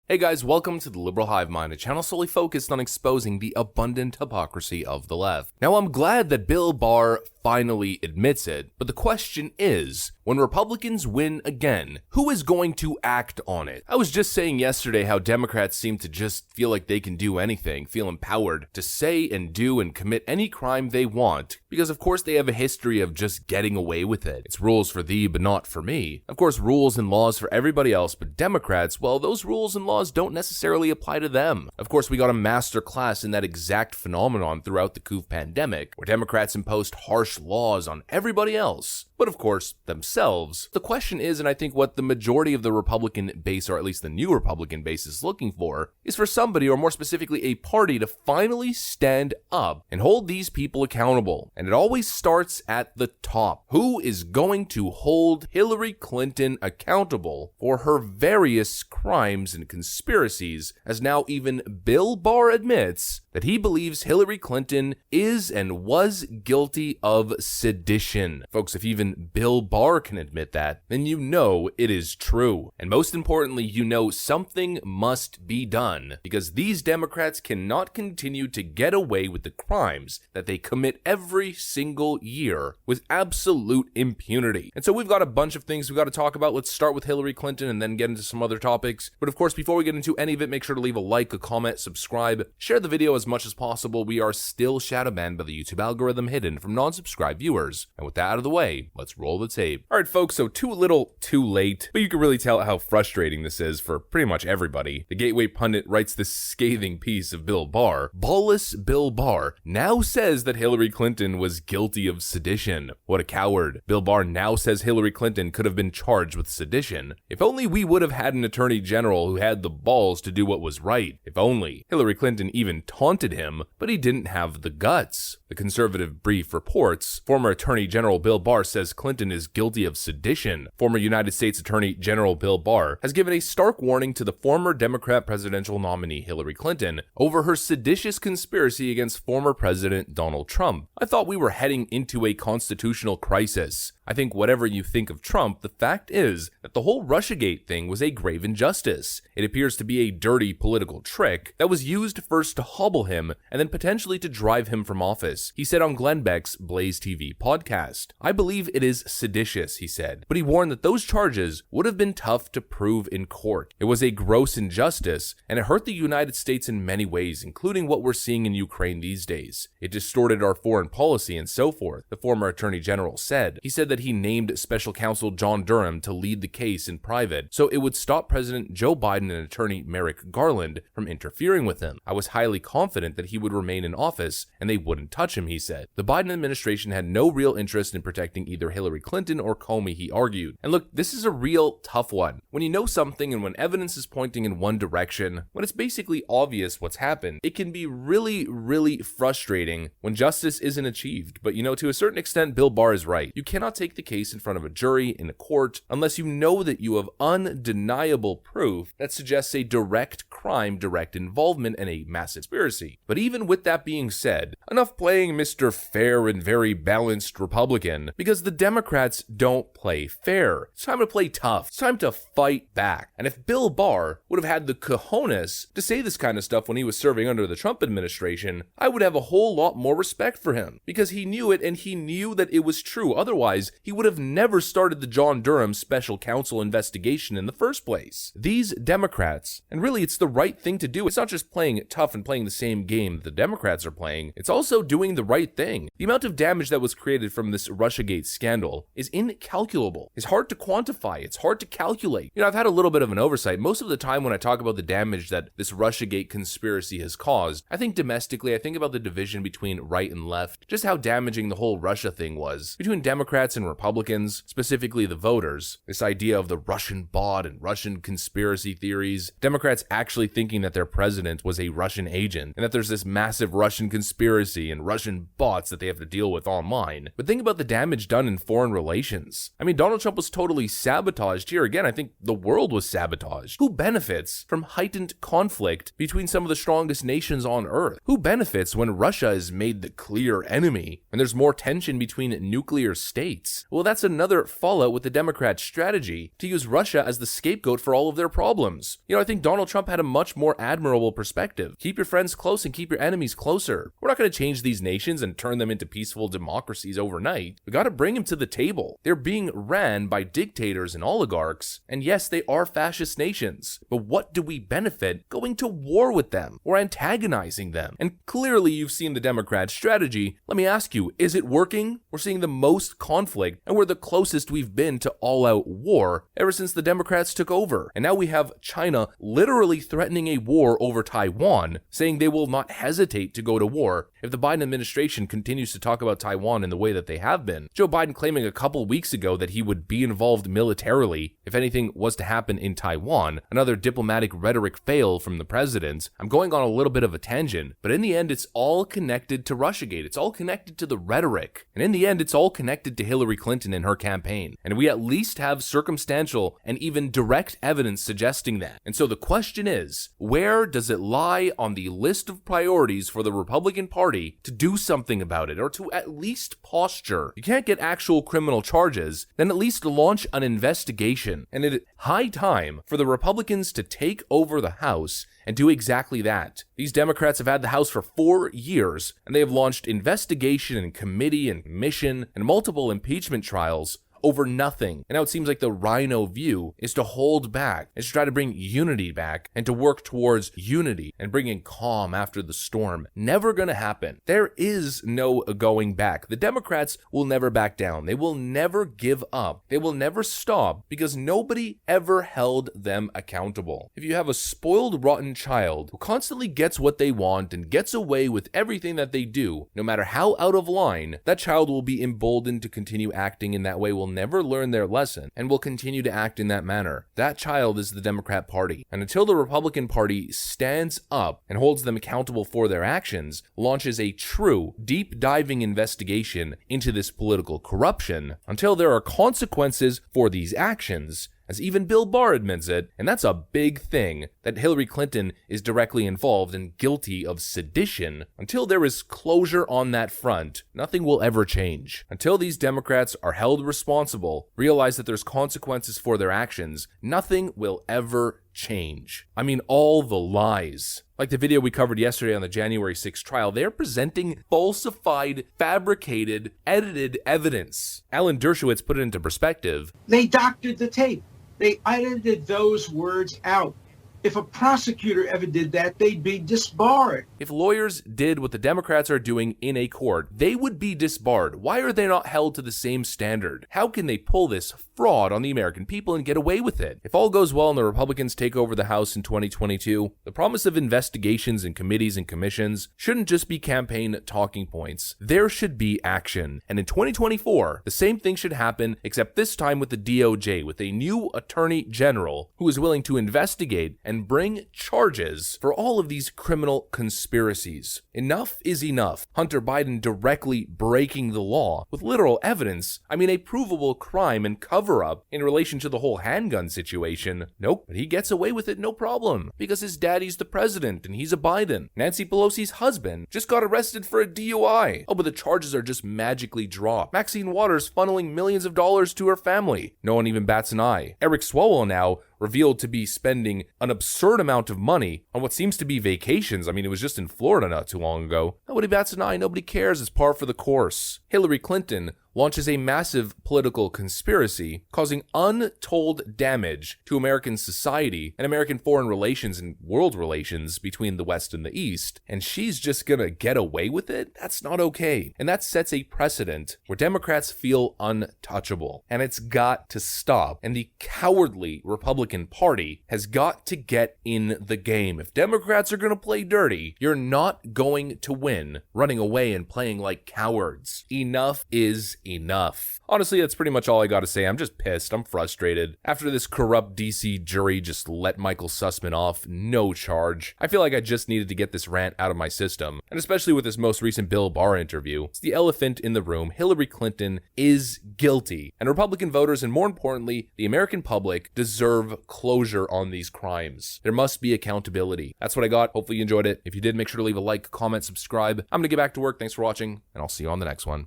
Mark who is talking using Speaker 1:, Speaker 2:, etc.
Speaker 1: Hey guys, welcome to the Liberal Hive Mind, a channel solely focused on exposing the abundant hypocrisy of the left. Now, I'm glad that Bill Barr finally admits it, but the question is, when Republicans win again, who is going to act on it? I was just saying yesterday how Democrats seem to just feel like they can do anything, feel empowered to say and do and commit any crime they want, because of course they have a history of just getting away with it. It's rules for thee, but not for me. Of course, rules and laws for everybody else, but Democrats, well, those rules and laws don't necessarily apply to them. Of course, we got a master class in that exact phenomenon throughout the COVID pandemic, where Democrats imposed harsh laws on everybody else, but of course, themselves. The question is, and I think what the majority of the Republican base, or at least the new Republican base, is looking for, is for somebody, or more specifically a party, to finally stand up and hold these people accountable. And it always starts at the top. Who is going to hold Hillary Clinton accountable for her various crimes and conspiracies, as now even Bill Barr admits that he believes Hillary Clinton is and was guilty of sedition. Folks, if even Bill Barr can admit that, then you know it is true. And most importantly, you know something must be done, because these Democrats cannot continue to get away with the crimes that they commit every single year with absolute impunity. And so we've got a bunch of things we've got to talk about. Let's start with Hillary Clinton and then get into some other topics. But of course, before we get into any of it, make sure to leave a like, a comment, subscribe, share the video as much as possible. We are still shadow banned by the YouTube algorithm, hidden from non-subscribed viewers. And with that out of the way, let's roll the tape. All right, folks, so too little, too late, but you can really tell how frustrating this is for pretty much everybody. The Gateway Pundit writes this scathing piece of Bill Barr. Ballless Bill Barr now says that Hillary Clinton was guilty of sedition. What a coward. Bill Barr now says Hillary Clinton could have been charged with sedition. If only we would have had an attorney general who had the balls to do what was right. If only. Hillary Clinton even taunted him, but he didn't have the guts. The Conservative Brief reports, former Attorney General Bill Barr says Clinton is guilty of sedition. Former United States Attorney General Bill Barr has given a stark warning to the former Democrat presidential nominee Hillary Clinton over her seditious conspiracy against former President Donald Trump. I thought we were heading into a constitutional crisis. I think whatever you think of Trump, the fact is that the whole Russiagate thing was a grave injustice. It appears to be a dirty political trick that was used first to hobble him and then potentially to drive him from office. He said on Glenn Beck's Blaze TV podcast, "I believe it is seditious," he said, but he warned that those charges would have been tough to prove in court. It was a gross injustice, and it hurt the United States in many ways, including what we're seeing in Ukraine these days. It distorted our foreign policy and so forth, the former Attorney General said. He said that he named Special Counsel John Durham to lead the case in private, so it would stop President Joe Biden and Attorney Merrick Garland from interfering with him. I was highly confident that he would remain in office and they wouldn't touch him, he said. The Biden administration had no real interest in protecting either Hillary Clinton or Comey, he argued. And look, this is a real tough one. When you know something and when evidence is pointing in one direction, when it's basically obvious what's happened, it can be really frustrating when justice isn't achieved. But to a certain extent, Bill Barr is right. You cannot take the case in front of a jury in a court unless you know that you have undeniable proof that suggests a direct crime, direct involvement, and a massive conspiracy. But even with that being said, enough playing Mr. Fair and very balanced Republican, because the Democrats don't play fair. It's time to play tough. It's time to fight back. And if Bill Barr would have had the cojones to say this kind of stuff when he was serving under the Trump administration, I would have a whole lot more respect for him, because he knew it and he knew that it was true. Otherwise, he would have never started the John Durham special counsel investigation in the first place. These Democrats, and really it's the right thing to do, it's not just playing it tough and playing the same game that the Democrats are playing, it's also doing the right thing. The amount of damage that was created from this Russiagate scandal is incalculable. It's hard to quantify, it's hard to calculate. I've had a little bit of an oversight. Most of the time when I talk about the damage that this Russiagate conspiracy has caused, I think domestically, I think about the division between right and left, just how damaging the whole Russia thing was, between Democrats and Republicans, specifically the voters. This idea of the Russian bot and Russian conspiracy theories, Democrats actually thinking that their president was a Russian agent, and that there's this massive Russian conspiracy and Russian bots that they have to deal with online. But think about the damage done in foreign relations. Donald Trump was totally sabotaged here. Again, I think the world was sabotaged. Who benefits from heightened conflict between some of the strongest nations on earth? Who benefits when Russia is made the clear enemy and there's more tension between nuclear states? states. Well, that's another fallout with the Democrats' strategy to use Russia as the scapegoat for all of their problems. I think Donald Trump had a much more admirable perspective. Keep your friends close and keep your enemies closer. We're not going to change these nations and turn them into peaceful democracies overnight. We got to bring them to the table. They're being ran by dictators and oligarchs, and yes, they are fascist nations. But what do we benefit going to war with them or antagonizing them? And clearly you've seen the Democrat strategy. Let me ask you, is it working? We're seeing the most conflict, and we're the closest we've been to all-out war ever since the Democrats took over. And now we have China literally threatening a war over Taiwan, saying they will not hesitate to go to war if the Biden administration continues to talk about Taiwan in the way that they have been. Joe Biden claiming a couple weeks ago that he would be involved militarily if anything was to happen in Taiwan. Another diplomatic rhetoric fail from the president. I'm going on a little bit of a tangent, but in the end, it's all connected to Russiagate. It's all connected to the rhetoric. And in the end, it's all connected to Hillary Clinton and her campaign. And we at least have circumstantial and even direct evidence suggesting that. And so the question is, where does it lie on the list of priorities for the Republican Party to do something about it, or to at least posture? You can't get actual criminal charges, then at least launch an investigation. And it's high time for the Republicans to take over the House and do exactly that. These Democrats have had the House for 4 years, and they have launched investigation and committee and commission and multiple impeachment trials over nothing. And now it seems like the rhino view is to hold back, is to try to bring unity back and to work towards unity and bringing calm after the storm. Never gonna happen. There is no going back. The Democrats will never back down. They will never give up. They will never stop because nobody ever held them accountable. If you have a spoiled, rotten child who constantly gets what they want and gets away with everything that they do, no matter how out of line, that child will be emboldened to continue acting in that way, will never learn their lesson, and will continue to act in that manner. That child is the Democrat Party. And until the Republican Party stands up and holds them accountable for their actions, launches a true, deep-diving investigation into this political corruption, until there are consequences for these actions, as even Bill Barr admits it, and that's a big thing, that Hillary Clinton is directly involved and guilty of sedition. Until there is closure on that front, nothing will ever change. Until these Democrats are held responsible, realize that there's consequences for their actions, nothing will ever change. I mean, all the lies. Like the video we covered yesterday on the January 6th trial, they're presenting falsified, fabricated, edited evidence. Alan Dershowitz put it into perspective.
Speaker 2: They doctored the tape. They edited those words out. If a prosecutor ever did that, they'd be disbarred.
Speaker 1: If lawyers did what the Democrats are doing in a court, they would be disbarred. Why are they not held to the same standard? How can they pull this fraud on the American people and get away with it? If all goes well and the Republicans take over the House in 2022, the promise of investigations and committees and commissions shouldn't just be campaign talking points. There should be action. And in 2024, the same thing should happen, except this time with the DOJ, with a new attorney general who is willing to investigate and bring charges for all of these criminal conspiracies. Enough is enough. Hunter Biden directly breaking the law with literal evidence. I mean, a provable crime and cover-up in relation to the whole handgun situation. Nope, but he gets away with it no problem because his daddy's the president and he's a Biden. Nancy Pelosi's husband just got arrested for a DUI. Oh, but the charges are just magically dropped. Maxine Waters funneling millions of dollars to her family. No one even bats an eye. Eric Swalwell now revealed to be spending an absurd amount of money on what seems to be vacations. I mean, it was just in Florida not too long ago. Nobody bats an eye, nobody cares, it's par for the course. Hillary Clinton launches a massive political conspiracy, causing untold damage to American society and American foreign relations and world relations between the West and the East, and she's just gonna get away with it? That's not okay. And that sets a precedent where Democrats feel untouchable, and it's got to stop. And the cowardly Republican Party has got to get in the game. If Democrats are gonna play dirty, you're not going to win running away and playing like cowards. Enough is enough. Honestly, that's pretty much all I gotta say. I'm just pissed. I'm frustrated. After this corrupt DC jury just let Michael Sussman off, no charge, I feel like I just needed to get this rant out of my system. And especially with this most recent Bill Barr interview, it's the elephant in the room. Hillary Clinton is guilty. And Republican voters, and more importantly, the American public, deserve closure on these crimes. There must be accountability. That's what I got. Hopefully you enjoyed it. If you did, make sure to leave a like, comment, subscribe. I'm gonna get back to work. Thanks for watching, and I'll see you on the next one.